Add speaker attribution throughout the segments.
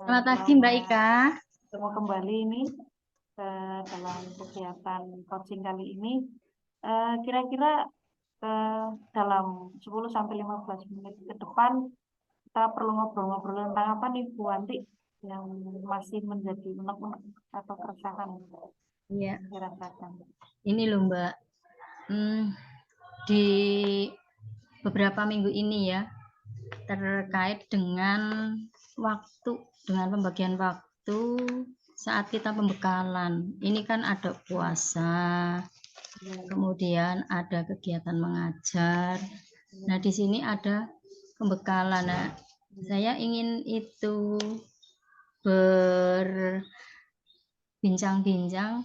Speaker 1: Selamat pagi Mbak Ika.
Speaker 2: Ketemu kembali ini dalam kegiatan coaching kali ini. Kira-kira dalam 10-15 menit ke depan kita perlu ngobrol-ngobrol tentang apa nih Bu Wanti yang masih menjadi unek-unek atau keresahan
Speaker 1: Iya.
Speaker 2: dirasakan.
Speaker 1: Ini loh Mbak, di beberapa minggu ini ya, terkait dengan waktu, dengan pembagian waktu saat kita pembekalan. Ini kan ada puasa, kemudian ada kegiatan mengajar. Nah, di sini ada pembekalan. Nah, saya ingin itu berbincang-bincang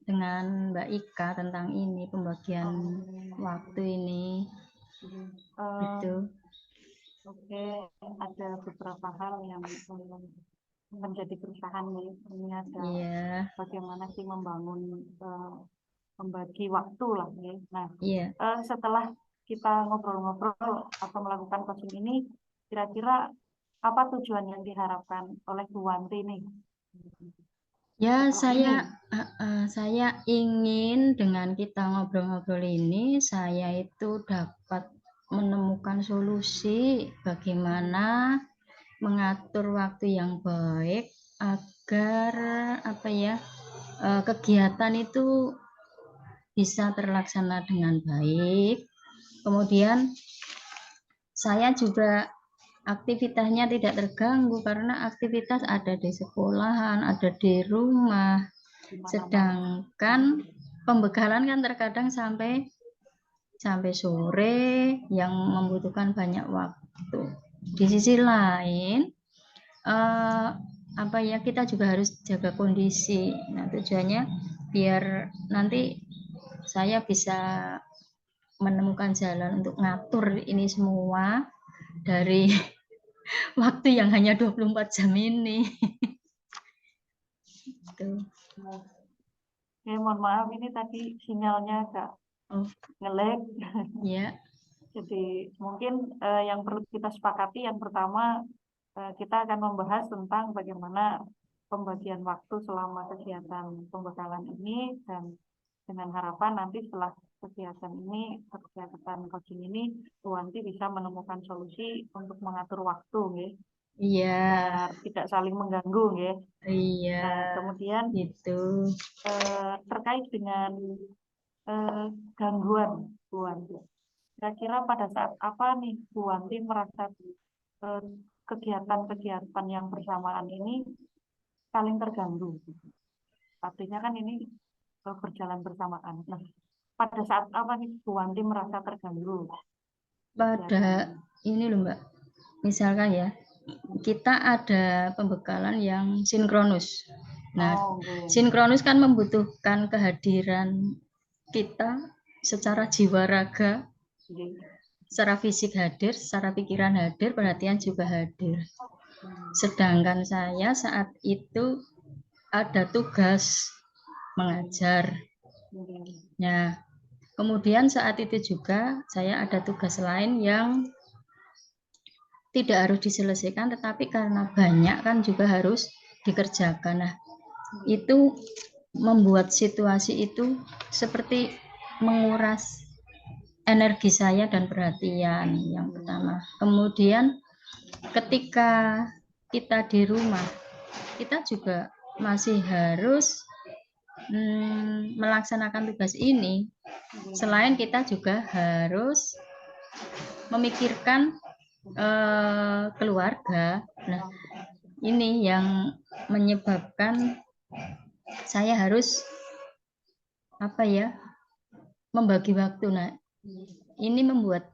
Speaker 1: dengan Mbak Ika tentang ini pembagian waktu ini. Gitu.
Speaker 2: Oke, ada beberapa hal yang menjadi keresahan nih. Ini ada bagaimana sih membangun membagi waktu lah ya. Nah, setelah kita ngobrol-ngobrol atau melakukan coaching ini, kira-kira apa tujuan yang diharapkan oleh Bu Wanti nih?
Speaker 1: Ya, saya ingin dengan kita ngobrol-ngobrol ini, saya itu dapat menemukan solusi bagaimana mengatur waktu yang baik agar kegiatan itu bisa terlaksana dengan baik. Kemudian saya juga aktivitasnya tidak terganggu karena aktivitas ada di sekolahan, ada di rumah. Sedangkan pembekalan kan terkadang sampai sore yang membutuhkan banyak waktu. Di sisi lain kita juga harus jaga kondisi. Nah, tujuannya biar nanti saya bisa menemukan jalan untuk ngatur ini semua dari waktu yang hanya 24 jam ini. Gitu.
Speaker 2: Oke, mohon maaf ini tadi sinyalnya agak nge-lag.
Speaker 1: Ya.
Speaker 2: Jadi mungkin yang perlu kita sepakati yang pertama kita akan membahas tentang bagaimana pembagian waktu selama kegiatan pembekalan ini, dan dengan harapan nanti setelah kegiatan coaching ini, Bu Wanti bisa menemukan solusi untuk mengatur waktu, ya.
Speaker 1: Iya.
Speaker 2: Biar tidak saling mengganggu, ya.
Speaker 1: Iya.
Speaker 2: Nah, kemudian
Speaker 1: itu
Speaker 2: terkait dengan gangguan Bu Wanti. Kira-kira pada saat apa nih Bu Wanti merasa kegiatan-kegiatan yang bersamaan ini saling terganggu? Artinya kan ini berjalan bersamaan. Nah, pada saat apa nih Bu Wanti merasa terganggu?
Speaker 1: Pada ini loh Mbak, misalkan ya, kita ada pembekalan yang sinkronus. Nah, sinkronus kan membutuhkan kehadiran kita secara jiwa raga, secara fisik hadir, secara pikiran hadir, perhatian juga hadir. Sedangkan saya saat itu ada tugas mengajar. Nah, kemudian saat itu juga saya ada tugas lain yang tidak harus diselesaikan, tetapi karena banyak kan juga harus dikerjakan. Nah, itu membuat situasi itu seperti menguras energi saya dan perhatian yang pertama. Kemudian ketika kita di rumah, kita juga masih harus melaksanakan tugas ini. Selain kita juga harus memikirkan keluarga. Nah, ini yang menyebabkan saya harus membagi waktu. Nah, ini membuat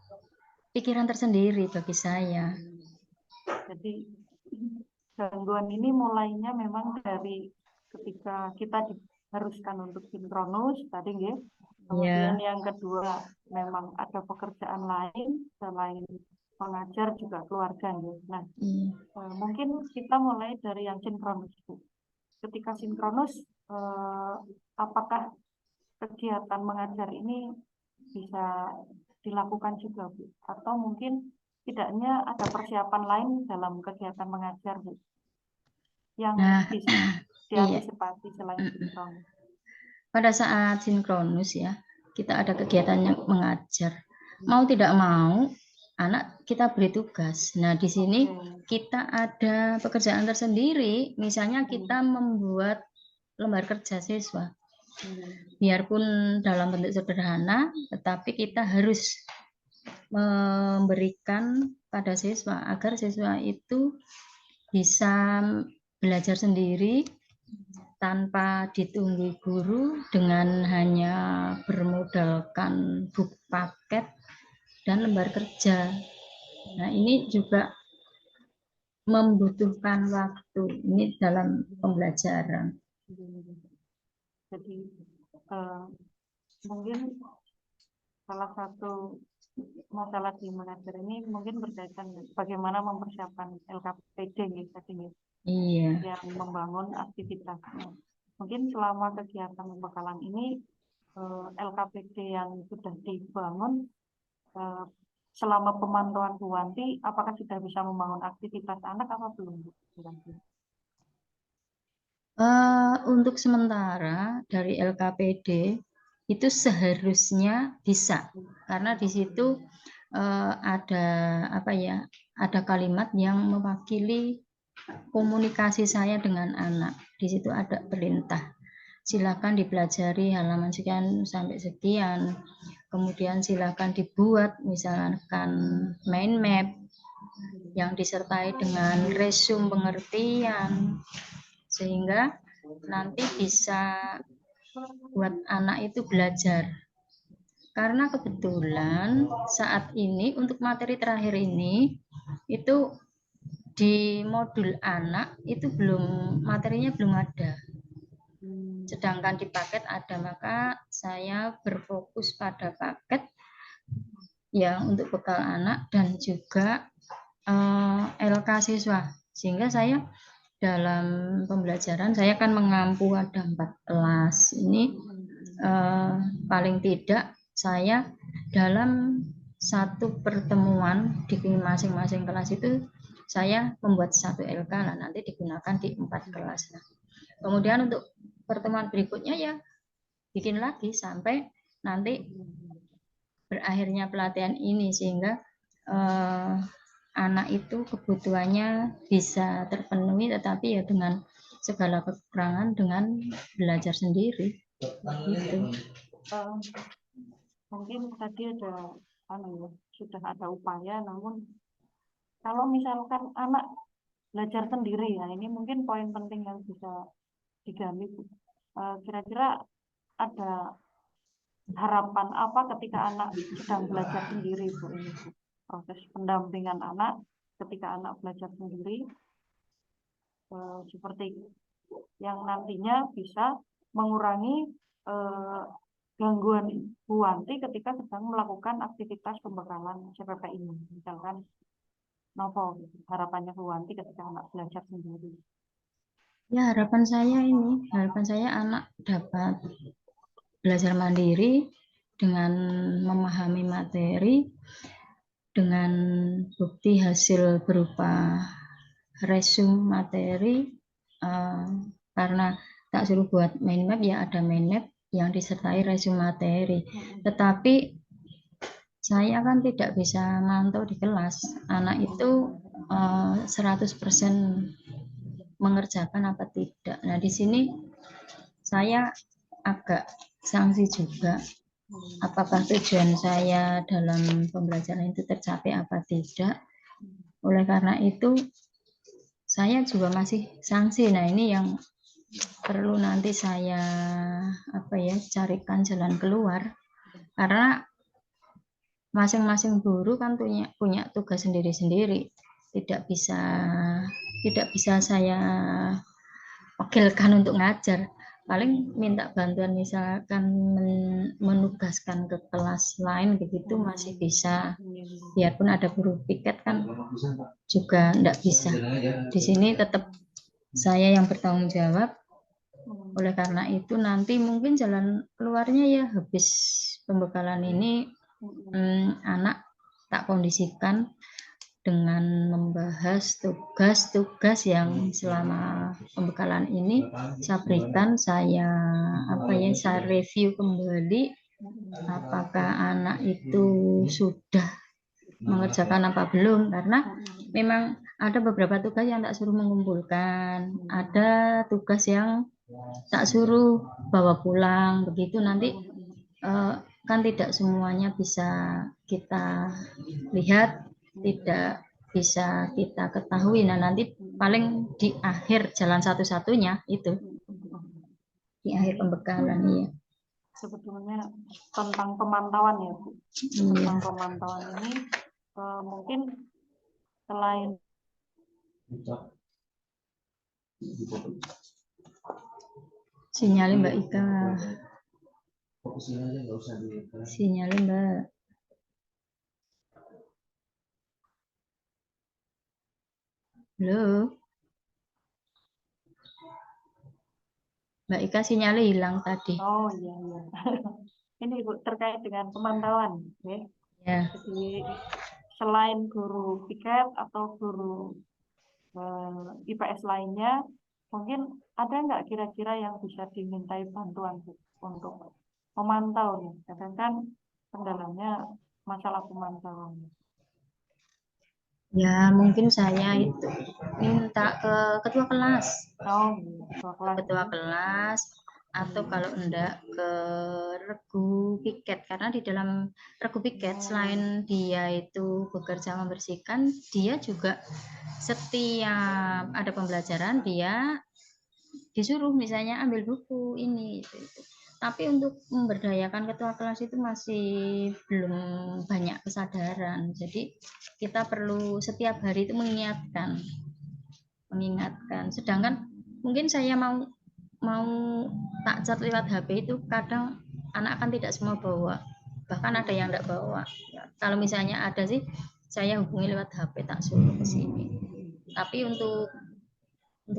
Speaker 1: pikiran tersendiri bagi saya.
Speaker 2: Jadi gangguan ini mulainya memang dari ketika kita diharuskan untuk sinkronus tadi, ya. Kemudian yang kedua memang ada pekerjaan lain selain mengajar juga keluarga, ya. Nah, mungkin kita mulai dari yang sinkronus, Bu. Ketika sinkronus, apakah kegiatan mengajar ini bisa dilakukan juga, Bu? Atau mungkin tidaknya ada persiapan lain dalam kegiatan mengajar, Bu? yang
Speaker 1: Nah,
Speaker 2: bisa
Speaker 1: iya.
Speaker 2: diantisipasi selain sinkronus?
Speaker 1: Pada saat sinkronus ya, kita ada kegiatan yang mengajar. Mau tidak mau, anak kita beri tugas. Nah, di sini kita ada pekerjaan tersendiri. Misalnya kita membuat lembar kerja siswa. Biarpun dalam bentuk sederhana, tetapi kita harus memberikan pada siswa agar siswa itu bisa belajar sendiri tanpa ditunggu guru dengan hanya bermodalkan buku paket dan lembar kerja. Nah, ini juga membutuhkan waktu ini dalam pembelajaran.
Speaker 2: Jadi mungkin salah satu masalah di mengajar ini mungkin berkaitan bagaimana mempersiapkan LKPD gitu,
Speaker 1: Iya.
Speaker 2: yang membangun aktivitasnya. Mungkin selama kegiatan pembekalan ini LKPD yang sudah dibangun selama pemantauan Bu Wanti, apakah sudah bisa membangun aktivitas anak apa belum?
Speaker 1: Untuk sementara dari LKPD itu seharusnya bisa, karena di situ ada apa ya, ada kalimat yang mewakili komunikasi saya dengan anak. Di situ ada perintah, silakan dipelajari halaman sekian sampai sekian, kemudian silakan dibuat misalkan mind map yang disertai dengan resume pengertian, sehingga nanti bisa buat anak itu belajar. Karena kebetulan saat ini untuk materi terakhir ini itu di modul anak itu materinya belum ada. Sedangkan di paket ada, maka saya berfokus pada paket yang untuk bekal anak dan juga LK siswa, sehingga saya dalam pembelajaran saya akan mengampu ada 4 kelas. Ini paling tidak saya dalam satu pertemuan di masing-masing kelas itu saya membuat satu LK lah, nanti digunakan di 4 kelas. Nah, kemudian untuk pertemuan berikutnya ya bikin lagi sampai nanti berakhirnya pelatihan ini, sehingga anak itu kebutuhannya bisa terpenuhi, tetapi ya dengan segala kekurangan dengan belajar sendiri gitu.
Speaker 2: Mungkin tadi ada sudah ada upaya, namun kalau misalkan anak belajar sendiri ya, ini mungkin poin penting yang bisa digali. Kira-kira ada harapan apa ketika anak sedang belajar sendiri, Bu? Ini Bu, proses pendampingan anak ketika anak belajar sendiri, seperti yang nantinya bisa mengurangi gangguan Bu Wanti ketika sedang melakukan aktivitas pembekalan CPP ini. Misalkan novel, harapannya Bu Wanti ketika anak belajar sendiri.
Speaker 1: Ya, harapan saya anak dapat belajar mandiri dengan memahami materi, dengan bukti hasil berupa resume materi, karena tak suruh buat mind map ya ada mind map yang disertai resume materi. Tetapi saya kan tidak bisa mantau di kelas, anak itu 100% mengerjakan apa tidak. Nah, di sini saya agak sanksi juga, apakah tujuan saya dalam pembelajaran itu tercapai apa tidak. Oleh karena itu saya juga masih sanksi. Nah, ini yang perlu nanti saya carikan jalan keluar, karena masing-masing guru kan punya tugas sendiri-sendiri, tidak bisa saya wakilkan untuk ngajar. Paling minta bantuan misalkan menugaskan ke kelas lain begitu masih bisa, biarpun ada guru piket kan juga enggak bisa. Di sini tetap saya yang bertanggung jawab. Oleh karena itu nanti mungkin jalan keluarnya ya habis pembekalan ini anak tak kondisikan dengan membahas tugas-tugas yang selama pembekalan ini saya berikan, saya review kembali apakah anak itu sudah mengerjakan apa belum, karena memang ada beberapa tugas yang tak suruh mengumpulkan, ada tugas yang tak suruh bawa pulang, begitu nanti kan tidak semuanya bisa kita lihat, tidak bisa kita ketahui. Nah, nanti paling di akhir jalan satu-satunya itu di akhir pembekalan ya.
Speaker 2: Sebetulnya tentang pemantauan ya Bu. Tentang pemantauan ini mungkin selain
Speaker 1: sinyalnya Mbak Ika. Sinyalnya Mbak. Halo. Mbak Ika sinyalnya hilang tadi.
Speaker 2: Oh iya. Ini Bu terkait dengan pemantauan ya.
Speaker 1: Ya.
Speaker 2: Jadi selain guru piket atau guru IPS lainnya, mungkin ada nggak kira-kira yang bisa dimintai bantuan Bu, untuk memantau nih? Kadang kan kendalanya masalah pemantauan.
Speaker 1: Ya, mungkin saya itu minta ke ketua kelas.
Speaker 2: Oh, ketua
Speaker 1: kelas atau kalau enggak ke regu piket, karena di dalam regu piket selain dia itu bekerja membersihkan, dia juga setiap ada pembelajaran dia disuruh misalnya ambil buku ini itu. Tapi untuk memberdayakan ketua kelas itu masih belum banyak kesadaran. Jadi kita perlu setiap hari itu mengingatkan. Sedangkan mungkin saya mau tak cat lewat HP itu kadang anak kan tidak semua bawa, bahkan ada yang tidak bawa ya, kalau misalnya ada sih saya hubungi lewat HP tak suruh ke sini. Tapi untuk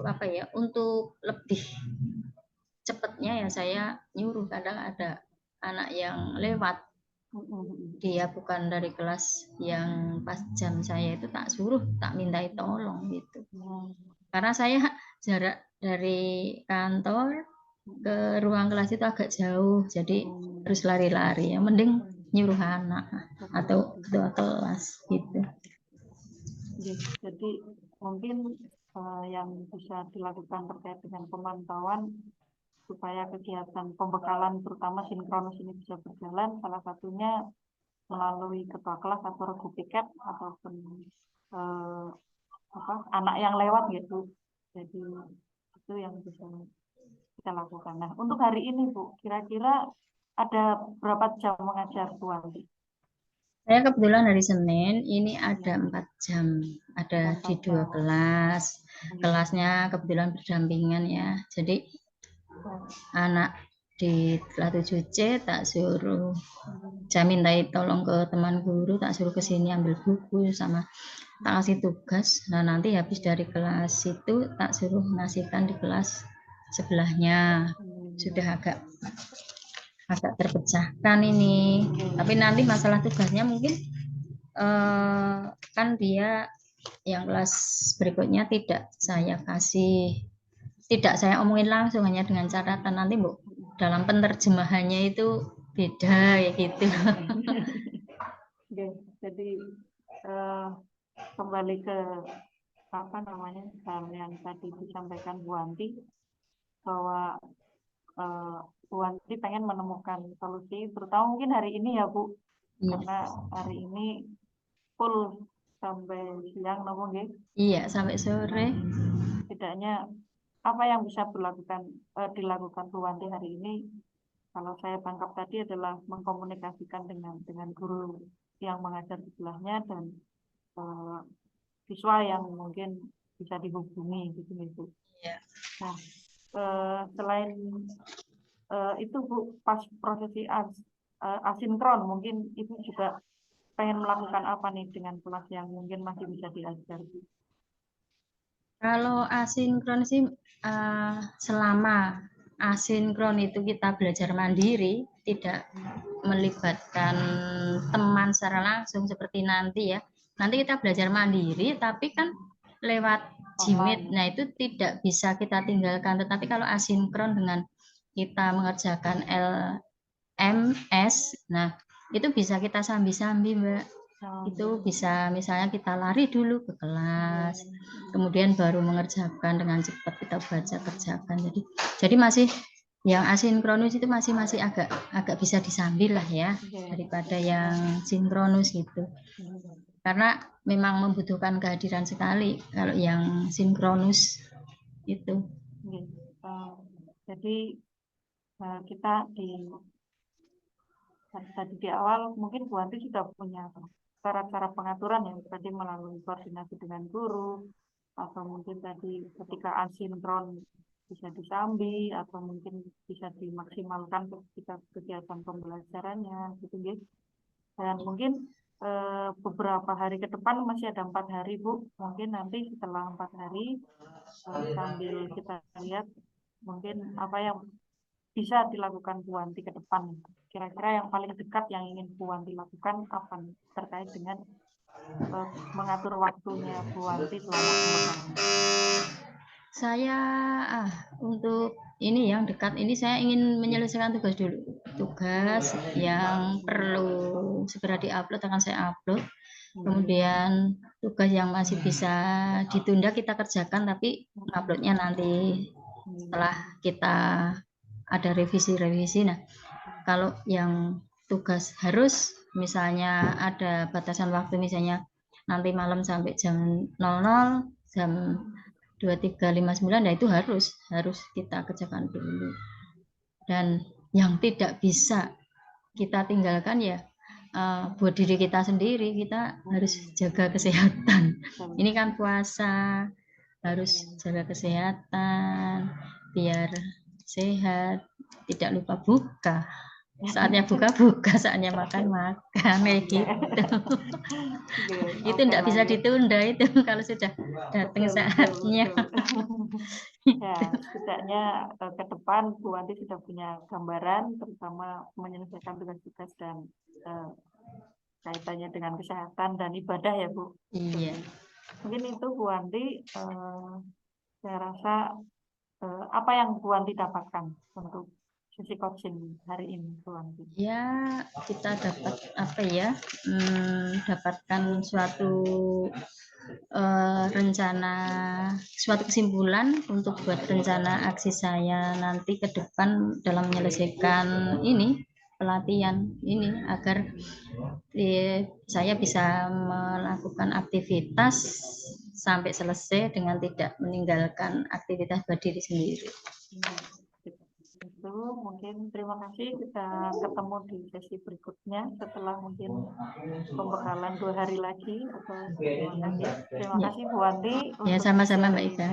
Speaker 1: apa ya, untuk lebih cepatnya ya saya nyuruh. Kadang ada anak yang lewat, dia bukan dari kelas yang pas jam saya itu tak suruh, tak mintai tolong gitu. Karena saya jarak dari kantor ke ruang kelas itu agak jauh, jadi harus lari-lari ya, mending nyuruh anak atau ketua kelas gitu.
Speaker 2: Jadi mungkin yang bisa dilakukan terkait dengan pemantauan supaya kegiatan pembekalan terutama sinkronus ini bisa berjalan, salah satunya melalui ketua kelas atau regu piket ataupun anak yang lewat gitu. Jadi itu yang bisa kita lakukan. Nah, untuk hari ini Bu, kira-kira ada berapa jam mengajar Bu Andi?
Speaker 1: Saya kebetulan hari Senin ini ada 4 jam, ada di 2 kelas. Kelasnya kebetulan berdampingan ya. Jadi anak di kelas 7C tak suruh, saya mintai tolong ke teman guru, tak suruh ke sini ambil buku sama tak kasih tugas. Nah, nanti habis dari kelas itu tak suruh ngasihkan di kelas sebelahnya. Sudah agak terpecahkan ini. Tapi nanti masalah tugasnya mungkin kan dia yang kelas berikutnya tidak saya omongin langsung, hanya dengan catatan nanti Bu dalam penerjemahannya itu beda ya gitu.
Speaker 2: Jadi kembali ke hal yang tadi disampaikan Bu Anti, bahwa Bu Anti pengen menemukan solusi, terutama mungkin hari ini ya Bu, karena hari ini full sampai siang, namun
Speaker 1: iya sampai sore.
Speaker 2: Setidaknya apa yang bisa dilakukan Bu Wanti hari ini, kalau saya tangkap tadi adalah mengkomunikasikan dengan guru yang mengajar di sebelahnya dan siswa yang mungkin bisa dihubungi gitu.
Speaker 1: Iya.
Speaker 2: Nah, selain itu Bu, pas prosesi asinkron mungkin Ibu juga pengen melakukan apa nih dengan kelas yang mungkin masih bisa diajar Bu?
Speaker 1: Kalau asinkron sih selama asinkron itu kita belajar mandiri, tidak melibatkan teman secara langsung seperti nanti ya. nanti kita belajar mandiri, tapi kan lewat Gmeet. Nah, itu tidak bisa kita tinggalkan. Tetapi kalau asinkron dengan kita mengerjakan LMS, nah itu bisa kita sambil-sambil, Mbak. Itu bisa misalnya kita lari dulu ke kelas, kemudian baru mengerjakan dengan cepat kita baca kerjakan. Jadi masih yang asinkronus itu masih agak bisa disambil lah ya, daripada yang sinkronus gitu. Karena memang membutuhkan kehadiran sekali kalau yang sinkronus itu.
Speaker 2: Jadi kita tadi di awal mungkin Bu Anti sudah punya cara-cara pengaturan ya, tadi melalui koordinasi dengan guru, atau mungkin tadi ketika asinkron bisa disambi, atau mungkin bisa dimaksimalkan ketika kegiatan pembelajarannya gitu ya. Dan mungkin beberapa hari ke depan masih ada 4 hari Bu, mungkin nanti setelah 4 hari sambil kita lihat mungkin apa yang bisa dilakukan Bu Wanti ke depan. Kira-kira yang paling dekat yang ingin Bu Wanti lakukan apa terkait dengan mengatur waktunya Bu Wanti selama pembekalan?
Speaker 1: Saya untuk ini yang dekat ini saya ingin menyelesaikan tugas dulu. Tugas yang perlu segera diupload akan saya upload. Kemudian tugas yang masih bisa ditunda kita kerjakan, tapi uploadnya nanti setelah kita ada revisi-revisi. Nah, kalau yang tugas harus misalnya ada batasan waktu, misalnya nanti malam sampai jam 00, jam 23.59, nah itu harus kita kerjakan dulu. Dan yang tidak bisa kita tinggalkan ya buat diri kita sendiri, kita harus jaga kesehatan. Ini kan puasa, harus jaga kesehatan biar sehat, tidak lupa buka. Saatnya buka, saatnya makan kayak gitu. Itu tidak bisa ditunda itu kalau sudah datang saatnya.
Speaker 2: Ya, setidaknya ke depan Bu Wanti sudah punya gambaran, terutama menyelesaikan tugas-tugas dan kaitannya dengan kesehatan dan ibadah ya Bu.
Speaker 1: Iya.
Speaker 2: Mungkin itu Bu Wanti, saya rasa apa yang Bu Wanti dapatkan untuk sesi coaching hari ini Bu Wanti?
Speaker 1: Ya, kita dapat apa ya? Dapatkan suatu rencana, suatu kesimpulan untuk buat rencana aksi saya nanti ke depan dalam menyelesaikan ini pelatihan ini, agar saya bisa melakukan aktivitas sampai selesai dengan tidak meninggalkan aktivitas buat diri sendiri.
Speaker 2: Itu mungkin terima kasih, kita ketemu di sesi berikutnya setelah mungkin pembekalan 2 hari lagi atau terima kasih Bu Wanti.
Speaker 1: Ya, sama-sama Mbak Ika.